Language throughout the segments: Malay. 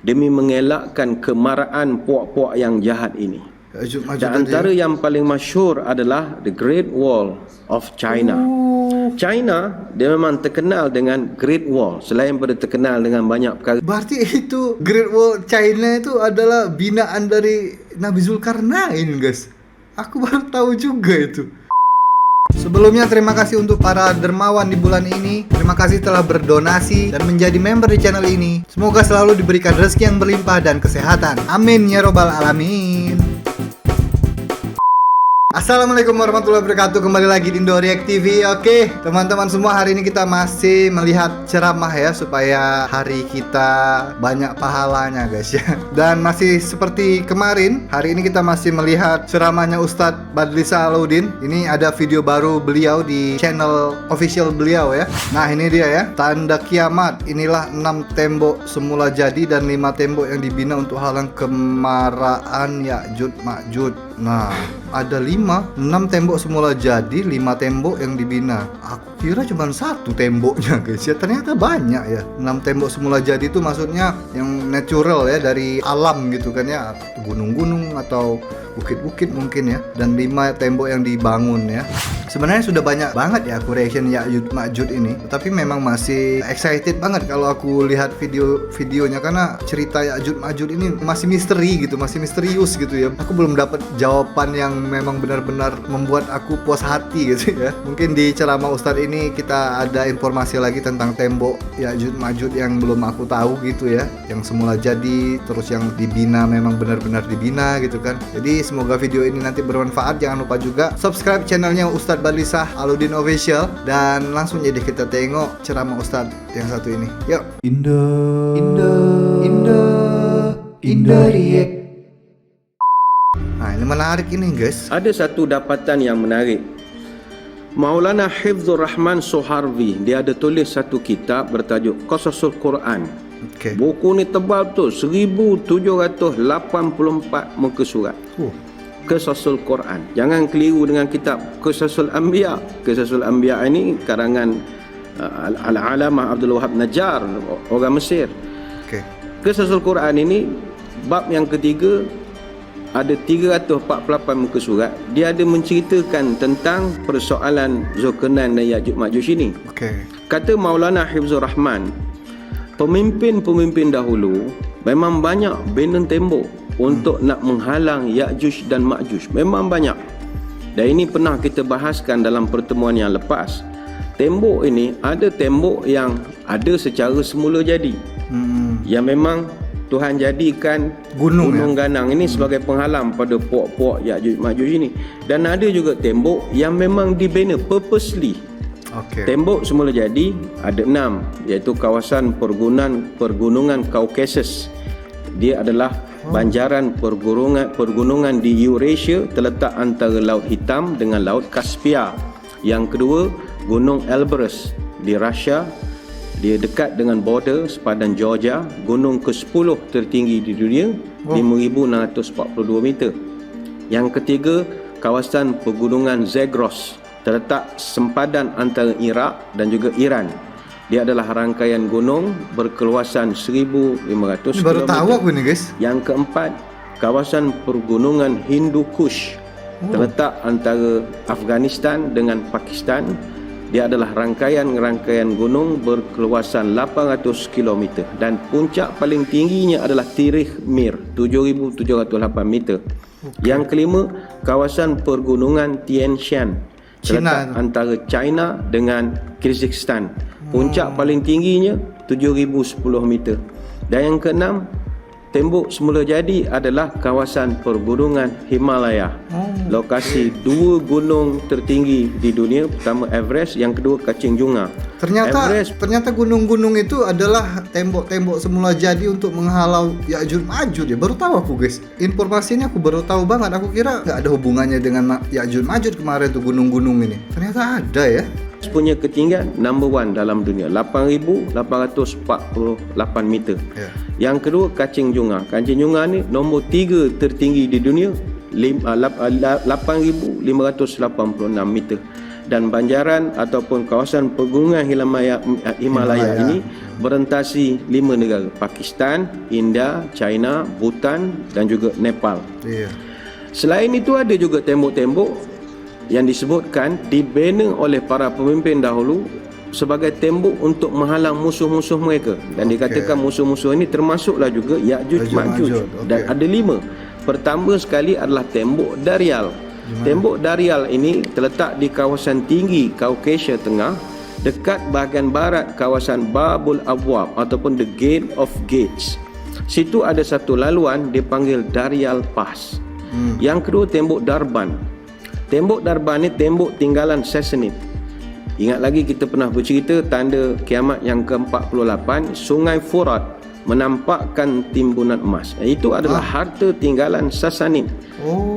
demi mengelakkan kemarahan puak-puak yang jahat ini. Dan antara yang paling masyhur adalah The Great Wall of China. China, dia memang terkenal dengan Great Wall, selain pada terkenal dengan banyak perkara. Berarti itu Great Wall China itu adalah binaan dari Nabi Zulkarnain, guys. Aku baru tahu juga itu. Sebelumnya terima kasih untuk para dermawan di bulan ini. Terima kasih telah berdonasi dan menjadi member di channel ini. Semoga selalu diberikan rezeki yang berlimpah dan kesehatan. Amin ya robbal alamin. Assalamualaikum warahmatullahi wabarakatuh. Kembali lagi di Indo React TV. Oke, teman-teman semua, hari ini kita masih melihat ceramah ya, supaya hari kita banyak pahalanya, guys ya. Dan masih seperti kemarin, hari ini kita masih melihat ceramahnya Ustadz Badlisa Alauddin. Ini ada video baru beliau di channel official beliau ya. Nah, ini dia ya, tanda kiamat. Inilah 6 tembok semula jadi dan 5 tembok yang dibina untuk halang kemarahan Ya'juj Ma'juj. Nah, ada 6 tembok semula jadi, 5 tembok yang dibina. Aku kira cuma 1 temboknya, guys ya. Ternyata banyak ya. 6 tembok semula jadi itu maksudnya yang natural ya, dari alam gitu kan ya, gunung-gunung atau bukit-bukit mungkin ya. Dan 5 tembok yang dibangun ya. Sebenarnya sudah banyak banget ya aku reaction Ya'juj Ma'juj ini, tapi memang masih excited banget kalau aku lihat videonya, karena cerita Ya'juj Ma'juj ini masih misteri gitu, masih misterius gitu ya. Aku belum dapat jawaban yang memang benar-benar membuat aku puas hati gitu ya. Mungkin di ceramah Ustadz ini kita ada informasi lagi tentang tembok Ya'juj Ma'juj yang belum aku tahu gitu ya, yang semula jadi, terus yang dibina memang benar-benar dibina gitu kan. Jadi semoga video ini nanti bermanfaat. Jangan lupa juga subscribe channelnya Ustadz Badlisa Alauddin Official, dan langsung jadi kita tengok ceramah Ustadz yang satu ini. Yuk. Indo React. Nah, ini menarik ini, guys. Ada satu dapatan yang menarik. Maulana Hifzur Rahman Soharvi, dia ada tulis satu kitab bertajuk Qasasul Quran. Okay. Buku ni tebal tu 1784 muka surat. Qasasul Quran. Jangan keliru dengan kitab Qasasul Anbiya. Qasasul Anbiya ini karangan Al-Alamah Abdul Wahab Najjar, orang Mesir. Okay. Qasasul Quran ini bab yang ketiga, ada 348 muka surat. Dia ada menceritakan tentang persoalan Zulkarnain dan Ya'juj Ma'juj ini. Okay. Kata Maulana Hifzur Rahman, pemimpin-pemimpin dahulu memang banyak bina tembok untuk nak menghalang Ya'juj dan Ma'juj. Memang banyak. Dan ini pernah kita bahaskan dalam pertemuan yang lepas. Tembok ini, ada tembok yang ada secara semula jadi. Yang memang Tuhan jadikan gunung ganang ini sebagai penghalang pada puak-puak Ya'juj Ma'juj ini. Dan ada juga tembok yang memang dibina purposely. Okay. Tembok semula jadi ada 6, iaitu kawasan pergunungan Caucasus. Dia adalah banjaran pergunungan di Eurasia, terletak antara Laut Hitam dengan Laut Kaspia. Yang kedua, Gunung Elbrus di Rusia. Dia dekat dengan border sepadan Georgia. Gunung ke-10 tertinggi di dunia, 5,642 meter. Yang ketiga, kawasan pegunungan Zagros, terletak sempadan antara Iraq dan juga Iran. Dia adalah rangkaian gunung berkeluasan 1,500 km. Baru tahu aku nih, guys. Yang keempat, kawasan pergunungan Hindu Kush, terletak antara Afghanistan dengan Pakistan. Dia adalah rangkaian gunung berkeluasan 800 km, dan puncak paling tingginya adalah Tirih Mir, 7,708 meter. Yang kelima, kawasan pergunungan Tian Shan, terletak antara China dengan Kyrgyzstan. Puncak paling tingginya 7,010 meter. Dan yang keenam, tembok semula jadi adalah kawasan pergunungan Himalaya. Lokasi 2 gunung tertinggi di dunia, pertama Everest, yang kedua Kachinjunga. Ternyata gunung-gunung itu adalah tembok-tembok semula jadi untuk menghalau Ya'juj Ma'juj ya. Baru tahu aku, guys. Informasi ini aku baru tahu banget. Aku kira nggak ada hubungannya dengan Ya'juj Ma'juj kemarin tuh gunung-gunung ini. Ternyata ada ya. Punya ketinggian number 1 dalam dunia, 8,848 meter. Yang kedua Kachinjunga. Kachinjunga ni nombor 3 tertinggi di dunia, 8,586 meter. Dan banjaran ataupun kawasan pegunungan Himalaya ini berentasi 5 negara, Pakistan, India, China, Bhutan dan juga Nepal. Iya. Selain itu ada juga tembok-tembok yang disebutkan dibina oleh para pemimpin dahulu sebagai tembok untuk menghalang musuh-musuh mereka, dan dikatakan musuh-musuh ini termasuklah juga Ya'juj Ma'juj. Dan ada 5. Pertama sekali adalah tembok Darial. Tembok Darial ini terletak di kawasan tinggi Kaukasia Tengah, dekat bahagian barat kawasan Babul Abwab ataupun the Gate of Gates. Situ ada satu laluan dipanggil Darial Pass. Yang kedua tembok Darban. Tembok Darban ni tembok tinggalan Sassanid. Ingat lagi kita pernah bercerita tanda kiamat yang ke-48, Sungai Furat menampakkan timbunan emas. Itu adalah harta tinggalan Sassanid.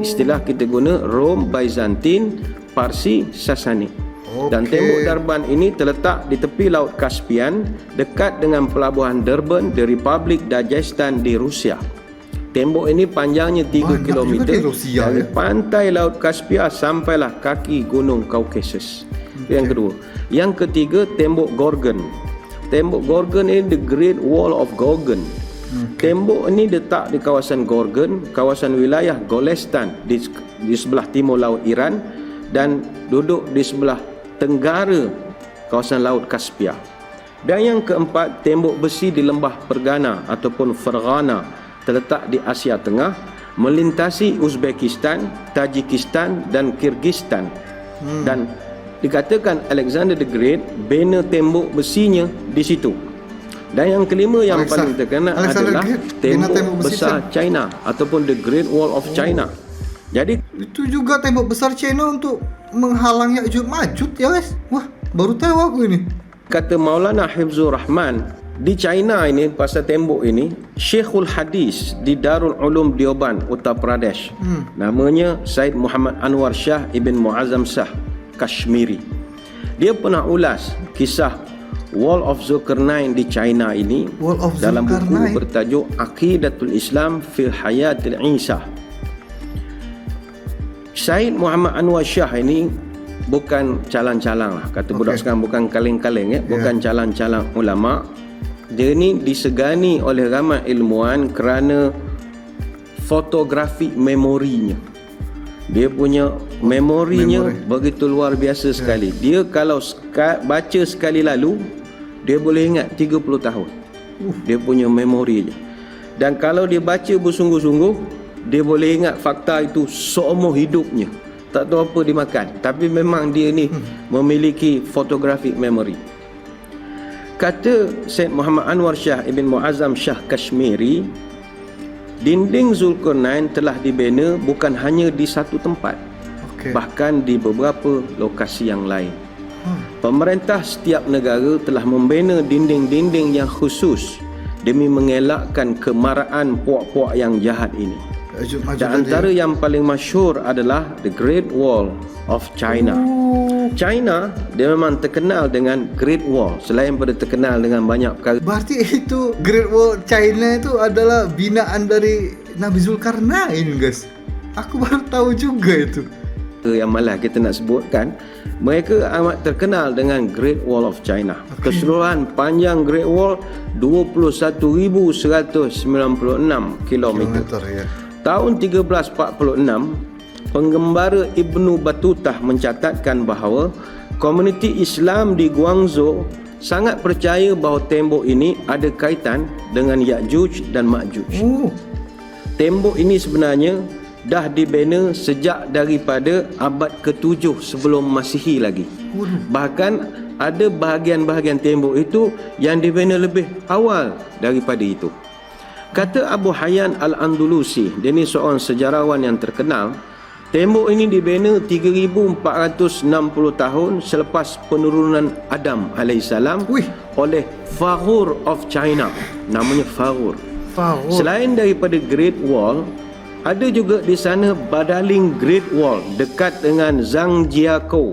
Istilah kita guna Rom, Byzantine, Parsi, Sassanid. Dan tembok Darban ini terletak di tepi Laut Caspian, dekat dengan pelabuhan Durban di Republik Dagestan di Rusia. Tembok ini panjangnya 3 km dari pantai Laut Kaspia sampailah kaki Gunung Caucasus. Yang kedua. Yang ketiga, tembok Gorgon. Tembok Gorgon ini the Great Wall of Gorgon. Tembok ini letak di kawasan Gorgon, kawasan wilayah Golestan di sebelah timur Laut Iran, dan duduk di sebelah tenggara kawasan Laut Kaspia. Dan yang keempat, tembok besi di lembah Fergana ataupun Fergana, terletak di Asia Tengah, melintasi Uzbekistan, Tajikistan dan Kyrgyzstan. Dan dikatakan Alexander the Great bina tembok besinya di situ. Dan yang kelima yang paling terkenal adalah tembok besar China ataupun the Great Wall of China. Jadi itu juga tembok besar China untuk menghalang Ya'juj Ma'juj ya guys. Wah, baru tahu aku ini. Kata Maulana Hifzur Rahman, di China ini, pasal tembok ini, Syekhul Hadis di Darul Ulum Deoban, Uttar Pradesh. Namanya Said Muhammad Anwar Shah Ibn Muazzam Shah Kashmiri. Dia pernah ulas kisah Wall of Zulkarnain di China ini dalam buku bertajuk Aqidatul Islam fil Hayatil Isa. Said Muhammad Anwar Shah ini bukan calang-calang lah, kata budak sekarang, bukan kaleng-kaleng bukan calang-calang ulama. Dia ni disegani oleh ramai ilmuwan kerana fotografi memorinya. Dia punya memorinya begitu luar biasa sekali. Dia kalau baca sekali lalu, dia boleh ingat 30 tahun. Dia punya memorinya. Dan kalau dia baca bersungguh-sungguh, dia boleh ingat fakta itu seumur hidupnya. Tak tahu apa dimakan, tapi memang dia ni memiliki photographic memory. Kata Syed Muhammad Anwar Shah Ibn Muazzam Shah Kashmiri, dinding Zulkarnain telah dibina bukan hanya di satu tempat, bahkan di beberapa lokasi yang lain. Pemerintah setiap negara telah membina dinding-dinding yang khusus demi mengelakkan kemarahan puak-puak yang jahat ini. Dan antara yang paling masyhur adalah the Great Wall of China. China dia memang terkenal dengan Great Wall, selain pada terkenal dengan banyak perkara. Berarti itu Great Wall China itu adalah binaan dari Nabi Zulkarnain guys. Aku baru tahu juga itu. Yang malah kita nak sebutkan, mereka amat terkenal dengan Great Wall of China. Keseluruhan panjang Great Wall 21,196 km. Tahun 1346 penggembara Ibnu Battutah mencatatkan bahawa komuniti Islam di Guangzhou sangat percaya bahawa tembok ini ada kaitan dengan Ya'juj dan Ma'juj. Tembok ini sebenarnya dah dibina sejak daripada abad ke-7 sebelum Masihi lagi. Bahkan ada bahagian-bahagian tembok itu yang dibina lebih awal daripada itu. Kata Abu Hayyan Al-Andalusi, dia ni seorang sejarawan yang terkenal, tembok ini dibina 3,460 tahun selepas penurunan Adam AS oleh Faghur of China. Namanya Faghur. Selain daripada Great Wall, ada juga di sana Badaling Great Wall dekat dengan Zhangjiakou.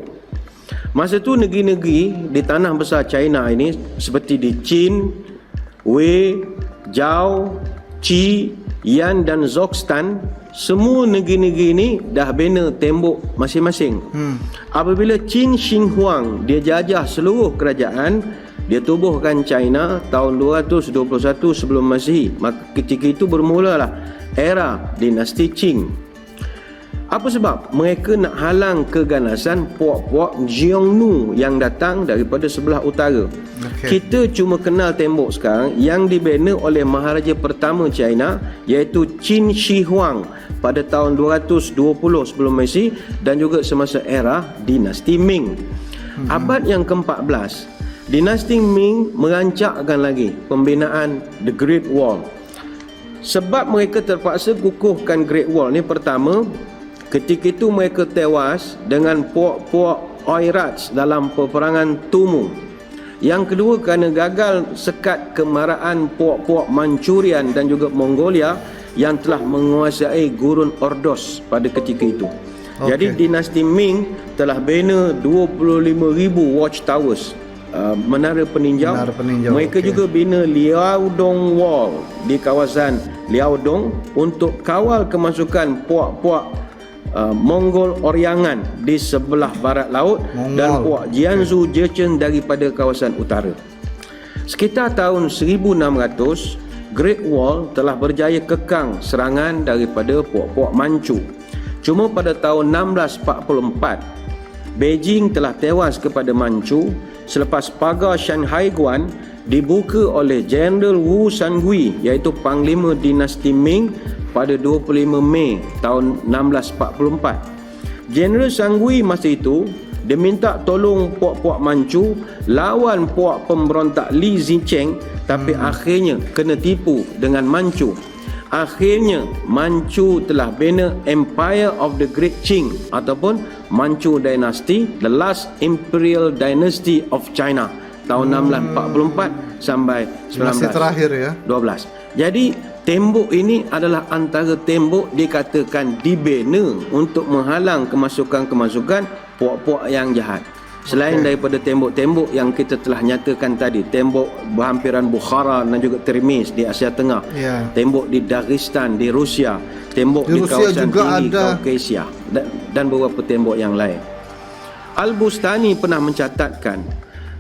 Masa tu negeri-negeri di tanah besar China ini seperti di Qin, Wei, Zhao, Qi, Yan dan Zogstan, semua negeri-negeri ini dah bina tembok masing-masing. Apabila Qin Shi Huang dia jajah seluruh kerajaan, dia tubuhkan China tahun 221 sebelum Masihi. Maka ketika itu bermulalah era dinasti Qing. Apa sebab? Mereka nak halang keganasan puak-puak Xiongnu yang datang daripada sebelah utara. Kita cuma kenal tembok sekarang yang dibina oleh Maharaja pertama China, iaitu Qin Shi Huang pada tahun 220 sebelum Masihi, dan juga semasa era dinasti Ming. Abad yang ke-14, dinasti Ming merancangkan lagi pembinaan The Great Wall. Sebab mereka terpaksa kukuhkan Great Wall ni, pertama, ketika itu mereka tewas dengan puak-puak Oirats dalam peperangan Tumu. Yang kedua, kerana gagal sekat kemarahan puak-puak Mancurian dan juga Mongolia yang telah menguasai gurun Ordos pada ketika itu. Jadi dinasti Ming telah bina 25,000 watchtowers, menara peninjau. Mereka juga bina Liaodong Wall di kawasan Liaodong untuk kawal kemasukan puak-puak Mongol Oryangan di sebelah barat laut dan puak Jiangsu Jurchen daripada kawasan utara. Sekitar tahun 1600, Great Wall telah berjaya kekang serangan daripada puak-puak Manchu. Cuma pada tahun 1644, Beijing telah tewas kepada Manchu selepas pagar Shanghai Guan dibuka oleh Jeneral Wu Sangui, iaitu Panglima dinasti Ming, pada 25 Mei tahun 1644. Jeneral Sangui masa itu dia minta tolong puak-puak Manchu lawan puak pemberontak Li Zicheng, tapi akhirnya kena tipu dengan Manchu. Akhirnya Manchu telah bina Empire of the Great Qing ataupun Manchu Dynasty, the last imperial dynasty of China, tahun 1644 sampai 1912. Terakhir ya. Jadi tembok ini adalah antara tembok dikatakan dibina untuk menghalang kemasukan-kemasukan puak-puak yang jahat. Selain daripada tembok-tembok yang kita telah nyatakan tadi, tembok berhampiran Bukhara dan juga Termiz di Asia Tengah, tembok di Dagestan di Rusia, tembok di kawasan tinggi Kaukasia, dan beberapa tembok yang lain. Al-Bustani pernah mencatatkan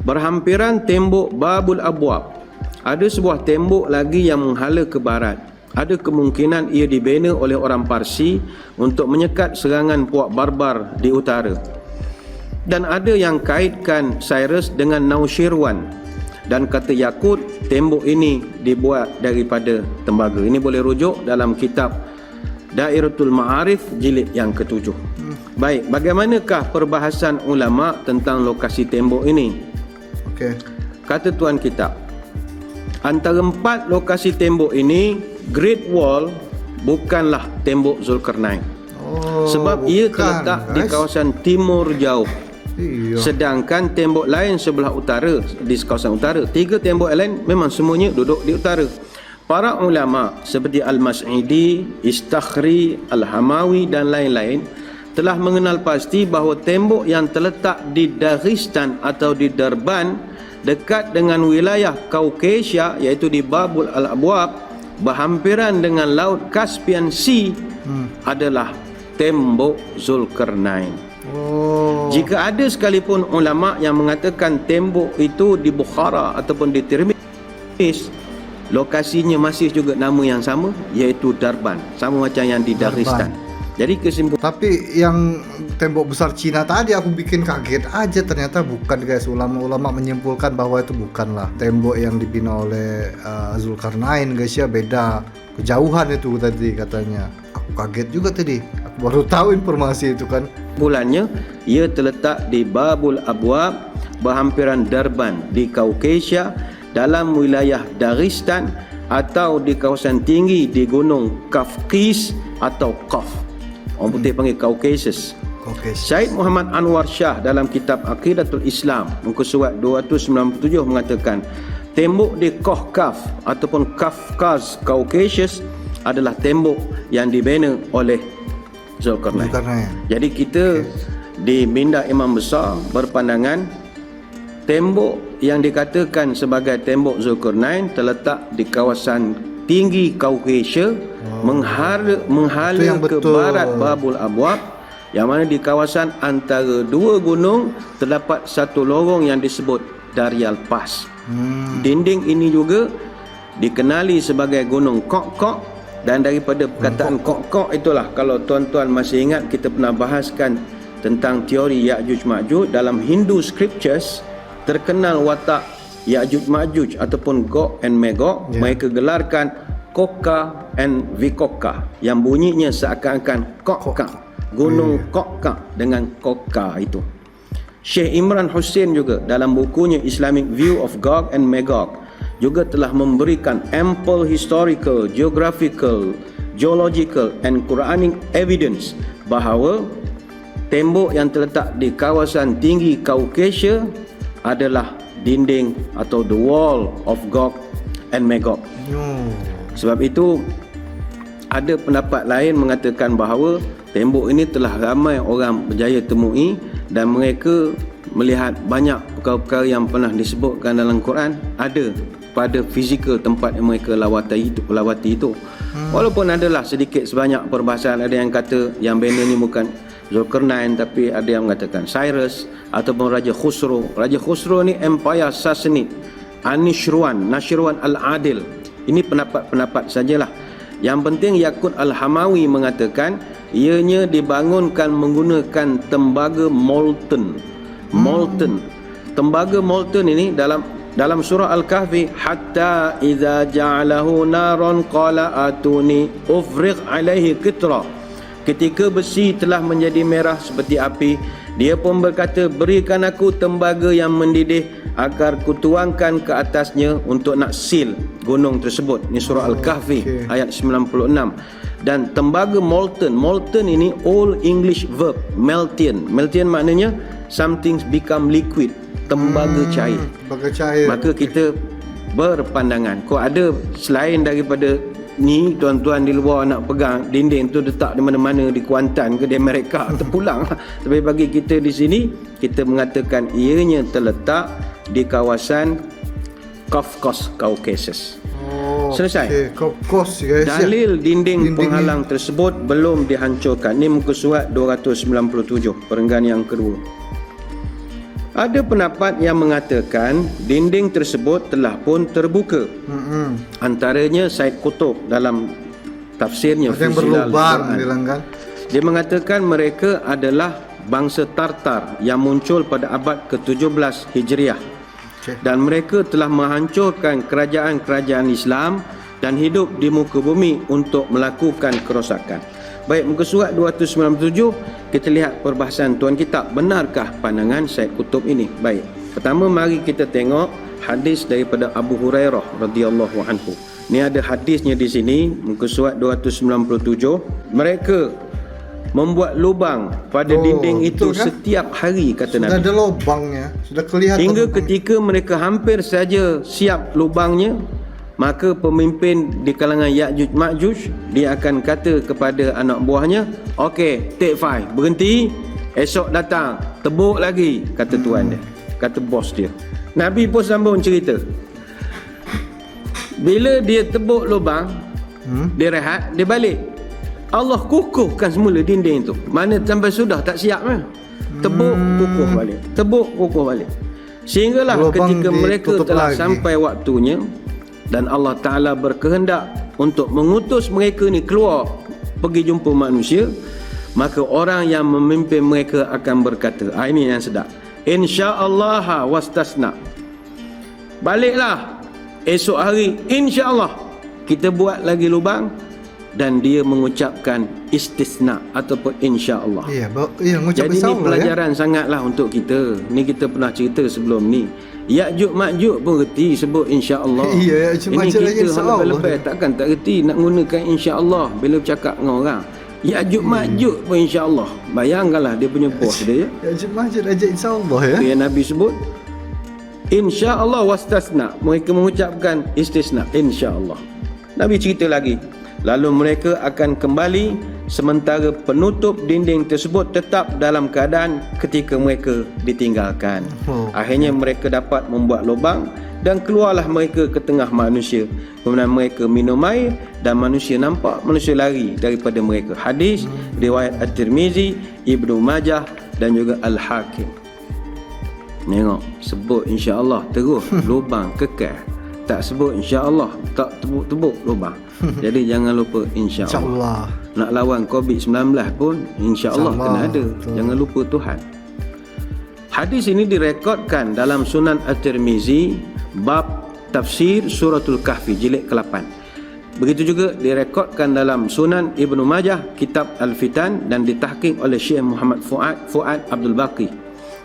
berhampiran tembok Babul Abwab, ada sebuah tembok lagi yang menghala ke barat. Ada kemungkinan ia dibina oleh orang Parsi untuk menyekat serangan puak barbar di utara. Dan ada yang kaitkan Cyrus dengan Naushirwan, dan kata Yakut tembok ini dibuat daripada tembaga. Ini boleh rujuk dalam kitab Dairatul Ma'arif jilid yang ke-7. Baik, bagaimanakah perbahasan ulama tentang lokasi tembok ini? Kata tuan kitab, antara 4 lokasi tembok ini, Great Wall bukanlah tembok Zulkarnain. Sebab ia terletak di kawasan timur jauh. Sedangkan tembok lain sebelah utara, di kawasan utara. 3 tembok lain memang semuanya duduk di utara. Para ulama seperti Al-Mas'idi, Istakhri, Al-Hamawi dan lain-lain telah mengenal pasti bahawa tembok yang terletak di Dagestan atau di Darban dekat dengan wilayah Kaukasia, iaitu di Babul Al-Abwab, berhampiran dengan Laut Caspian Sea, adalah tembok Zulkarnain. Jika ada sekalipun ulama yang mengatakan tembok itu di Bukhara ataupun di Tirmiz, lokasinya masih juga nama yang sama, iaitu Darban, sama macam yang di Dagestan. Jadi kesimpulan, tapi yang tembok besar Cina tadi aku bikin kaget aja, ternyata bukan guys. Ulama-ulama menyimpulkan bahwa itu bukanlah tembok yang dibina oleh Zulkarnain guys ya, beda kejauhan itu tadi katanya. Aku kaget juga tadi, aku baru tahu informasi itu kan. Bulannya ia terletak di Babul Abwab, berhampiran Darban di Kaukasia, dalam wilayah Dagestan atau di kawasan tinggi di Gunung Kafkis atau Kaf. Orang putih panggil Caucasus. Syed Muhammad Anwar Shah dalam kitab Aqidatul Islam muka surat 297 mengatakan tembok di Kohkaf ataupun Kafkaz Caucasus adalah tembok yang dibina oleh Zulkarnain. Jadi kita di Minda Imam Besar berpandangan tembok yang dikatakan sebagai tembok Zulkarnain terletak di kawasan tinggi Kaukasia, menghala ke barat Babul Abwab, yang mana di kawasan antara 2 gunung terdapat satu lorong yang disebut Darial Pass. Dinding ini juga dikenali sebagai Gunung Kok-Kok, dan daripada perkataan Kok-Kok itulah, kalau tuan-tuan masih ingat, kita pernah bahaskan tentang teori Ya'juj Ma'juj. Dalam Hindu scriptures terkenal watak Ya'juj Ma'juj ataupun Gog and Magog, mereka gelarkan Koka and Vikoka, yang bunyinya seakan-akan Kokka, Gunung Kokka dengan Koka itu. Syekh Imran Hussein juga dalam bukunya Islamic View of Gog and Magog juga telah memberikan ample historical, geographical, geological and Quranic evidence bahawa tembok yang terletak di kawasan tinggi Caucasia adalah dinding atau the wall of Gog and Magog. Sebab itu ada pendapat lain mengatakan bahawa tembok ini telah ramai orang berjaya temui, dan mereka melihat banyak perkara-perkara yang pernah disebutkan dalam Quran ada pada fizikal tempat yang mereka lawati itu. Walaupun adalah sedikit sebanyak perbahasan, ada yang kata yang benda ni bukan Zulkarnain, tapi ada yang mengatakan Cyrus ataupun Raja Khusro. Raja Khusro ni Empire Sassanid, Nashirwan Al-Adil. Ini pendapat-pendapat sajalah. Yang penting Yaqut Al-Hamawi mengatakan ianya dibangunkan menggunakan tembaga molten. Tembaga molten ini dalam surah Al-Kahfi, hatta idza ja'alahu naron qala atuni ufriq alaihi qitra. Ketika besi telah menjadi merah seperti api, dia pun berkata, berikan aku tembaga yang mendidih agar kutuangkan ke atasnya untuk nak seal gunung tersebut. Ini surah Al-Kahfi ayat 96. Dan tembaga molten ini Old English verb meltian maknanya something become liquid, tembaga cair. Maka kita berpandangan, kau ada selain daripada ni, tuan-tuan di luar nak pegang dinding tu letak di mana-mana, di Kuantan ke di Amerika terpulang. Tapi bagi kita di sini, kita mengatakan ianya terletak di kawasan Caucasus. Selesai. Dalil dinding penghalang tersebut belum dihancurkan. Ini muka surat 297, perenggan yang kedua. Ada pendapat yang mengatakan dinding tersebut telah pun terbuka. Antaranya Said Qutb dalam tafsirnya yang berlubang bilangkan. Dia mengatakan mereka adalah bangsa Tartar yang muncul pada abad ke-17 Hijriah. Dan mereka telah menghancurkan kerajaan-kerajaan Islam dan hidup di muka bumi untuk melakukan kerosakan. Baik, muka surat 297, kita lihat perbahasan tuan kitab. Benarkah pandangan Said Qutb ini? Baik, pertama mari kita tengok hadis daripada Abu Hurairah radhiyallahu anhu. Ini ada hadisnya di sini, muka surat 297. Mereka membuat lubang pada dinding itu kan? Setiap hari, kata Nabi. Sudah ada lubangnya, sudah kelihatan. Hingga ketika mereka hampir saja siap lubangnya, maka pemimpin di kalangan Ya'juj Ma'juj, dia akan kata kepada anak buahnya, okey, take 5, berhenti, esok datang, tebuk lagi, kata tuan dia, kata bos dia. Nabi pun sambung cerita. Bila dia tebuk lubang, dia rehat, dia balik, Allah kukuhkan semula dinding tu. Mana sampai sudah tak siap kan? Tebuk, kukuh balik. Tebuk, kukuh balik. Sehinggalah ketika mereka telah sampai waktunya dan Allah Ta'ala berkehendak untuk mengutus mereka ni keluar pergi jumpa manusia, maka orang yang memimpin mereka akan berkata, ini yang sedap, InsyaAllah wastasna. Baliklah esok hari, InsyaAllah kita buat lagi lubang. Dan dia mengucapkan istisna ataupun insya-Allah. Mengucap jadi ini pelajaran sangatlah untuk kita. Ni kita pernah cerita sebelum ni. Ya'juj Ma'juj pun reti sebut insya-Allah. Ini kita lepas takkan tak reti nak gunakan insya-Allah bila bercakap dengan orang. Ya'juj Ma'juj pun insya-Allah. Bayangkanlah dia punya bos dia. Ya'juj Ma'juj aja insya-Allah ya. Yang Nabi sebut insya-Allah wastasna. Mereka mengucapkan istisna insya-Allah. Nabi cerita lagi. Lalu mereka akan kembali sementara penutup dinding tersebut tetap dalam keadaan ketika mereka ditinggalkan. Akhirnya mereka dapat membuat lubang dan keluarlah mereka ke tengah manusia. Kemudian mereka minum air dan manusia nampak, manusia lari daripada mereka. Hadis riwayat At-Tirmizi, Ibnu Majah dan juga Al-Hakim. Tengok, sebut insya-Allah terus lubang kekal. Tak sebut insya-Allah tak tebuk-tebuk lubang. Jadi jangan lupa insya-Allah. Insya-Allah. Nak lawan COVID-19 pun insya-Allah kena ada. Betul. Jangan lupa Tuhan. Hadis ini direkodkan dalam Sunan At-Tirmizi bab tafsir suratul Kahfi jilid ke-8. Begitu juga direkodkan dalam Sunan Ibnu Majah kitab Al-Fitan dan ditahqiq oleh Syekh Muhammad Fuad Abdul Baqi.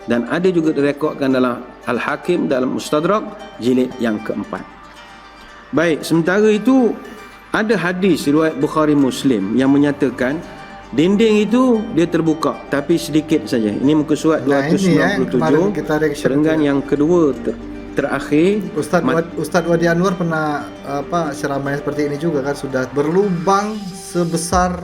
Dan ada juga direkodkan dalam Al-Hakim dalam Mustadrak jilid yang keempat. Baik, sementara itu ada hadis riwayat Bukhari Muslim yang menyatakan dinding itu dia terbuka tapi sedikit saja. Ini muka surat 297. Perenggan yang kedua terakhir. Ustaz Wadi Anwar pernah ceramahnya seperti ini juga kan, sudah berlubang sebesar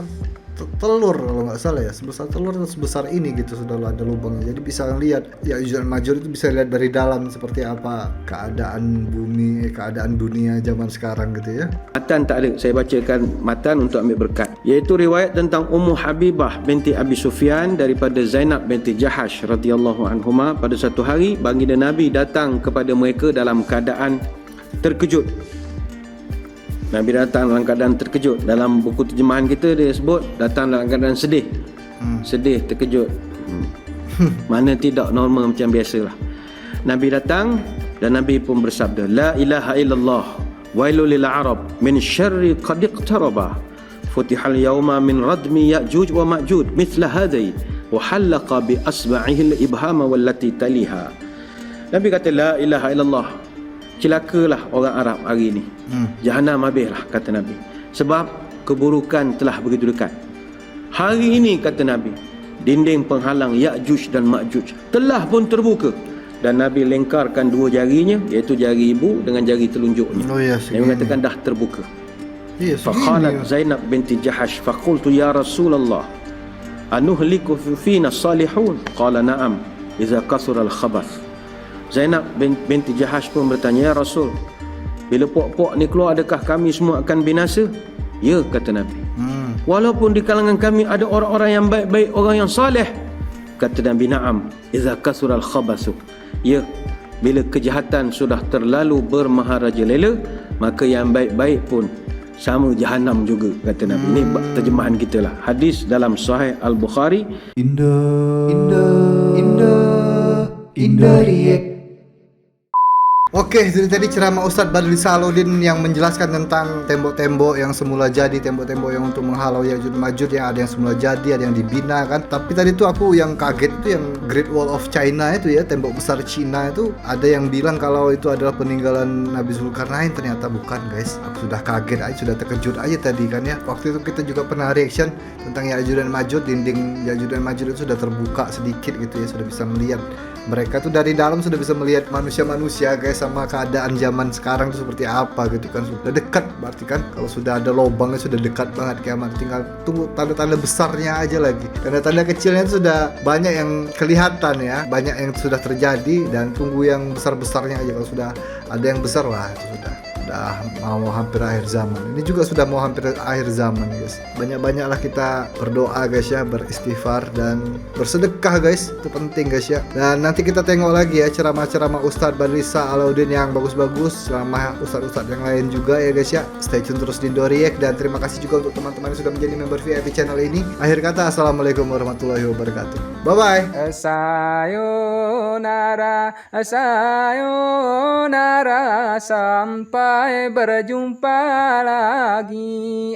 telur kalau nggak salah ya, sebesar telur atau sebesar ini gitu sudah ada lubangnya, jadi bisa lihat Ya'juj dan Ma'juj itu bisa lihat dari dalam seperti apa keadaan bumi, keadaan dunia zaman sekarang gitu ya. Matan tak ada, saya bacakan matan untuk ambil berkat, iaitu riwayat tentang Ummu Habibah binti Abi Sufyan daripada Zainab binti Jahash radhiyallahu anhuma. Pada satu hari baginda Nabi datang kepada mereka dalam keadaan terkejut. Nabi datang dalam keadaan terkejut. Dalam buku terjemahan kita dia sebut datang dalam keadaan sedih. Sedih, terkejut. Mana tidak normal macam biasalah. Nabi datang dan Nabi pun bersabda, La ilaha illallah wailul lil arab min syarri qad iqtaraba futihal yawma min radmi ya'juj wa ma'juj mithla hadhi wa halaqa bi asba'ihi al-ibhama wallati taliha. Nabi kata la ilaha illallah, celakalah orang Arab hari ini. Jahanam habislah, kata Nabi, sebab keburukan telah begitu dekat. Hari ini, kata Nabi, dinding penghalang Ya'juj dan Ma'juj telah pun terbuka. Dan Nabi lengkarkan dua jarinya, iaitu jari ibu dengan jari telunjuknya. Dia mengatakan dah terbuka. Faqalat Zainab binti Jahash faqultu ya Rasulullah anuhliku fina salihun? Qala na'am idza kasura al-khabath. Zainab binti Jahash pun bertanya, ya Rasul, bila puak-puak ni keluar, adakah kami semua akan binasa? Ya, kata Nabi. Walaupun di kalangan kami ada orang-orang yang baik-baik, orang yang saleh. Kata Nabi, na'am idza kasura al-khabath. Ya, bila kejahatan sudah terlalu bermaharajalela, maka yang baik-baik pun sama jahanam juga, kata Nabi. Ini terjemahan kita lah. Hadis dalam Sahih Al-Bukhari. Indah React. Oke, jadi tadi ceramah Ustadz Badli Salahuddin yang menjelaskan tentang tembok-tembok yang semula jadi, tembok-tembok yang untuk menghalau Ya'juj Ma'juj, yang ada yang semula jadi, ada yang dibina kan. Tapi tadi tuh aku yang kaget itu yang Great Wall of China itu ya, tembok besar Cina itu, ada yang bilang kalau itu adalah peninggalan Nabi Zulkarnain, ternyata bukan guys. Aku sudah kaget aja, sudah terkejut aja tadi kan ya. Waktu itu kita juga pernah reaction tentang Ya'juj dan Ma'juj, dinding Ya'juj dan Ma'juj itu sudah terbuka sedikit gitu ya, sudah bisa melihat. Mereka tuh dari dalam sudah bisa melihat manusia-manusia guys, sama keadaan zaman sekarang tuh seperti apa gitu kan. Sudah dekat berarti kan, kalau sudah ada lubangnya sudah dekat banget kiamat, tinggal tunggu tanda-tanda besarnya aja lagi. Tanda-tanda kecilnya itu sudah banyak yang kelihatan ya, banyak yang sudah terjadi, dan tunggu yang besar-besarnya aja. Kalau sudah ada yang besar, wah itu sudah mau hampir akhir zaman. Ini juga sudah mau hampir akhir zaman guys. Banyak-banyaklah kita berdoa guys ya, beristighfar dan bersedekah guys, itu penting guys ya. Dan nanti kita tengok lagi ya ceramah-ceramah Ustadz Badli Salahuddin yang bagus-bagus, ceramah Ustadz-Ustadz yang lain juga ya guys ya. Stay tune terus di Indo React, dan terima kasih juga untuk teman-teman yang sudah menjadi member VIP channel ini. Akhir kata, assalamualaikum warahmatullahi wabarakatuh. Bye bye. Sayonara, sayonara, sampai berjumpa lagi.